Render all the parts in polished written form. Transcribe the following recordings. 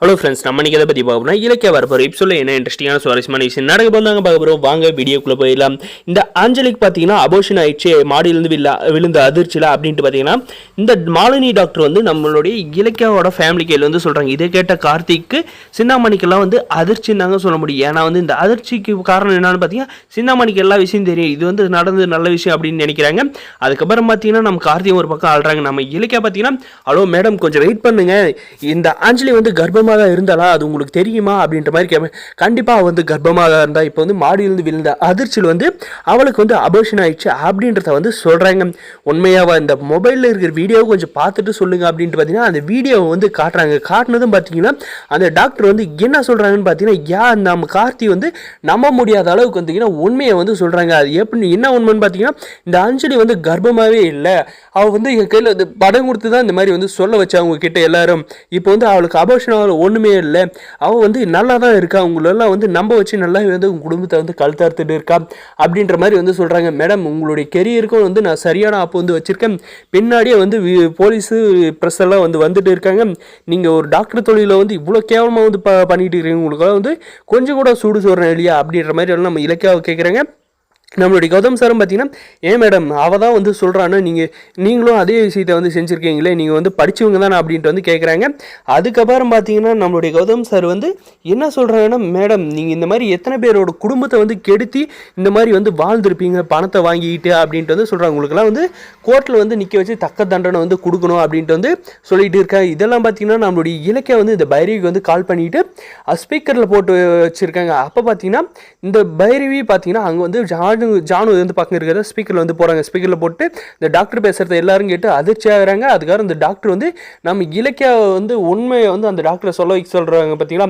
Hello friends, நம்ம இன்னைக்கு எதை பற்றி பார்க்கணும், இலக்கிய வரப்போம் எபிசோடில் என்ன இன்ட்ரெஸ்டிங்கான சுவாரஸ்யமான விஷயம் நடக்க போதாங்க பார்க்க போகிறோம். வாங்க வீடியோக்குள்ளே போயிடலாம். இந்த ஆஞ்சலிக் பார்த்தீங்கன்னா அபோஷன் ஆயிடுச்சு, மாடியிலிருந்து விழுந்த அதிர்ச்சியில் அப்படின்ட்டு பார்த்தீங்கன்னா இந்த மாலினி டாக்டர் வந்து நம்மளுடைய இலக்கியாவோட ஃபேமிலி கையில் வந்து சொல்கிறாங்க. இதை கேட்ட கார்த்திக்கு சிந்தாமணிக்கெல்லாம் வந்து அதிர்ச்சின்னு தாங்க சொல்ல முடியும். ஏன்னா வந்து இந்த அதிர்ச்சிக்கு காரணம் என்னன்னு பார்த்தீங்கன்னா சிந்தாமணிக்கு எல்லா விஷயம் தெரியும், இது வந்து நடந்து நல்ல விஷயம் அப்படின்னு நினைக்கிறாங்க. அதுக்கப்புறம் பார்த்தீங்கன்னா நம்ம கார்த்திகை ஒரு பக்கம் ஆள்றாங்க. நம்ம இலக்கியா பார்த்தீங்கன்னா, ஹலோ மேடம் கொஞ்சம் வெயிட் பண்ணுங்க, இந்த ஆஞ்சலி வந்து கர்ப்பமாக இருந்தாலா அது உங்களுக்கு தெரியுமா அப்படின்ற மாதிரி கேட்பேன். கண்டிப்பாக வந்து கர்ப்பமாக இருந்தால் இப்போ வந்து மாடியிலிருந்து விழுந்த அதிர்ச்சியில் வந்து அவளுக்கு வந்து அபோஷன் ஆயிடுச்சு அப்படின்றத வந்து சொல்கிறாங்க. உண்மையாக இந்த மொபைலில் இருக்கிற வீடியோவை கொஞ்சம் பார்த்துட்டு சொல்லுங்கள் அப்படின்ட்டு பார்த்தீங்கன்னா அந்த வீடியோவை வந்து காட்டுறாங்க. காட்டினதும் பார்த்தீங்கன்னா அந்த டாக்டர் வந்து என்ன சொல்கிறாங்கன்னு பார்த்தீங்கன்னா, நம்ம கார்த்தி வந்து நம்ப முடியாத அளவுக்கு வந்தீங்கன்னா உண்மையை வந்து சொல்கிறாங்க. அது எப்படி என்ன உண்மைன்னு பார்த்தீங்கன்னா, இந்த அஞ்சலி வந்து கர்ப்பமாகவே இல்லை, அவள் வந்து என் கையில் வந்து படம் கொடுத்து தான் இந்த மாதிரி வந்து சொல்ல வச்சா அவங்க கிட்ட எல்லாரும். இப்போ வந்து அவளுக்கு அபோஷன் ஒன்றுமே இல்லை, அவள் வந்து நல்லா தான் இருக்கா, உங்களெல்லாம் வந்து நம்ப வச்சு நல்லா வந்து உங்கள் குடும்பத்தை வந்து கழுத்தார்த்துட்டு இருக்கா அப்படின்ற மாதிரி வந்து சொல்கிறாங்க. மேடம் உங்களுடைய கெரியருக்கும் வந்து நான் சரியான ஆப்பு வந்து வச்சுருக்கேன், பின்னாடியே வந்து போலீஸு ப்ரெஸ் எல்லாம் வந்து வந்துட்டு இருக்காங்க, நீங்கள் ஒரு டாக்டர் தொழிலை வந்து இவ்வளோ கேவலமாக வந்து பண்ணிட்டு இருக்கீங்க, உங்களுக்கெல்லாம் வந்து கொஞ்சம் கூட சூடு சொல்கிறேன் இல்லையா அப்படின்ற மாதிரி எல்லாம் நம்ம இலக்கியாவை கேட்குறாங்க. நம்மளுடைய கௌதம் சாரும் பார்த்தீங்கன்னா, ஏன் மேடம் அவள் தான் வந்து சொல்கிறான்னு நீங்களும் அதே விஷயத்தை வந்து செஞ்சுருக்கீங்களே, நீங்கள் வந்து படித்தவங்க தானே அப்படின்ட்டு வந்து கேட்குறாங்க. அதுக்கப்புறம் பார்த்தீங்கன்னா நம்மளுடைய கௌதம் சார் வந்து என்ன சொல்கிறாங்கன்னா, மேடம் நீங்கள் இந்த மாதிரி எத்தனை பேரோட குடும்பத்தை வந்து கெடுத்தி இந்த மாதிரி வந்து வாழ்ந்துருப்பீங்க பணத்தை வாங்கிக்கிட்டு அப்படின்ட்டு வந்து சொல்கிறாங்க. உங்களுக்குலாம் வந்து கோர்ட்டில் வந்து நிற்க வச்சு தக்க தண்டனை வந்து கொடுக்கணும் அப்படின்ட்டு வந்து சொல்லிகிட்டு இருக்காங்க. இதெல்லாம் பார்த்தீங்கன்னா நம்மளுடைய இலக்கிய வந்து இந்த பைரவிக்கு வந்து கால் பண்ணிவிட்டு ஸ்பீக்கரில் போட்டு வச்சுருக்காங்க. அப்போ பார்த்தீங்கன்னா இந்த பைரவி பார்த்தீங்கன்னா அங்கே வந்து ஜானு வந்து பக்கம் இருக்கிற ஸ்பீக்கரில் வந்து போகிறாங்க. ஸ்பீக்கரில் போட்டு இந்த டாக்டர் பேசுகிறத எல்லாரும் கேட்டு அதிர்ச்சி ஆகிறாங்க. அதுக்காக இந்த டாக்டர் வந்து நம்ம இலக்கிய வந்து உண்மையை வந்து அந்த டாக்டரை சொல்கிறாங்க பார்த்தீங்களா,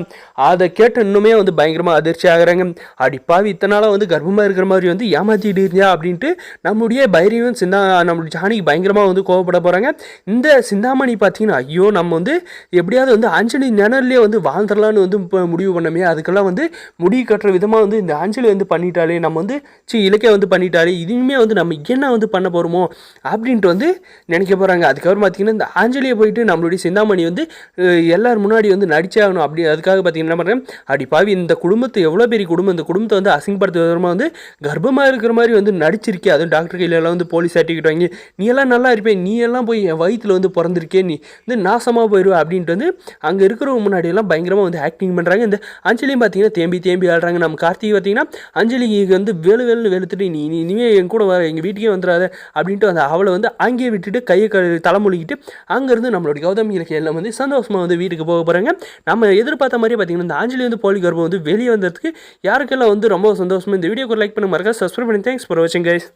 அதை கேட்டு இன்னுமே வந்து பயங்கரமாக அதிர்ச்சி ஆகிறாங்க. அடிப்பாவி இத்தனை நாளாக வந்து கர்ப்பமாக இருக்கிற மாதிரி வந்து ஏமாற்றிட்டு இருந்தா அப்படின்ட்டு நம்மளுடைய பைரவியும் நம்மளுடைய ஜானிக்கு பயங்கரமாக வந்து கோவப்பட போகிறாங்க. இந்த சிந்தாமணி பார்த்தீங்கன்னா, ஐயோ நம்ம வந்து எப்படியாவது வந்து அஞ்சலி நிழல்லே வந்து வாழ்ந்துடலான்னு வந்து முடிவு பண்ணமே, அதுக்கெல்லாம் வந்து முடிவு கட்டுற விதமாக வந்து இந்த அஞ்சலி வந்து பண்ணிட்டாலே, நம்ம வந்து இலக்கிய வந்து பண்ணிட்டாரு, இதுவுமே வந்து நம்ம என்ன வந்து பண்ண போகிறோமோ அப்படின்ட்டு வந்து நினைக்க போகிறாங்க. அதுக்கப்புறம் பார்த்தீங்கன்னா இந்த ஆஞ்சலியை போயிட்டு நம்மளுடைய சிந்தாமணி வந்து எல்லாரும் முன்னாடி வந்து நடிச்சே ஆகணும். அப்படி அதுக்காக பார்த்தீங்கன்னா என்ன பண்ணுறேன், அப்படி பாவி இந்த குடும்பத்தை எவ்வளோ பெரிய குடும்பம், இந்த குடும்பத்தை வந்து அசிங்கப்படுத்த விதமாக வந்து கர்ப்பமாக இருக்கிற மாதிரி வந்து நடிச்சிருக்கே, அதுவும் டாக்டர் கையிலலாம் வந்து போலீஸ் சர்டிஃபிகேட் வாங்கி நீ எல்லாம் நல்லா இருப்பேன், நீ எல்லாம் போய் என் வயிற்றில் வந்து பிறந்திருக்கே, நீ வந்து நாசமாக போயிடுவா அப்படின்ட்டு வந்து அங்கே இருக்கிறவங்க முன்னாடியெல்லாம் பயங்கரமாக வந்து ஆக்டிங் பண்ணுறாங்க. இந்த அஞ்சலியும் பார்த்தீங்கன்னா தேம்பி ஆடுறாங்க. நம்ம கார்த்திகை பார்த்தீங்கன்னா அஞ்சலிக்கு வந்து வேலு வெளுத்துட்டு நீ இனிமே என் கூட வர, எங்கள் வீட்டுக்கே வந்துடாத அப்படின்ட்டு அந்த அவளை வந்து அங்கேயே விட்டுட்டு கையை தலைமொழிக்கிட்டு அங்கேருந்து நம்மளுடைய கௌதம் இலக்கிய எல்லாம் வந்து சந்தோஷமாக வந்து வீட்டுக்கு போக போகிறாங்க. நம்ம எதிர்பார்த்த மாதிரி பார்த்தீங்கன்னா இந்த ஆஞ்சலி வந்து போலி கர்ப்பம் வந்து வெளியே வந்ததுக்கு யாருக்கெல்லாம் வந்து ரொம்ப சந்தோஷமாக. இந்த வீடியோக்கு லைக் பண்ண மறக்காம சப்ஸ்கிரைப் பண்ணி தேங்க்ஸ் ஃபார் வாட்சிங் கைஸ்.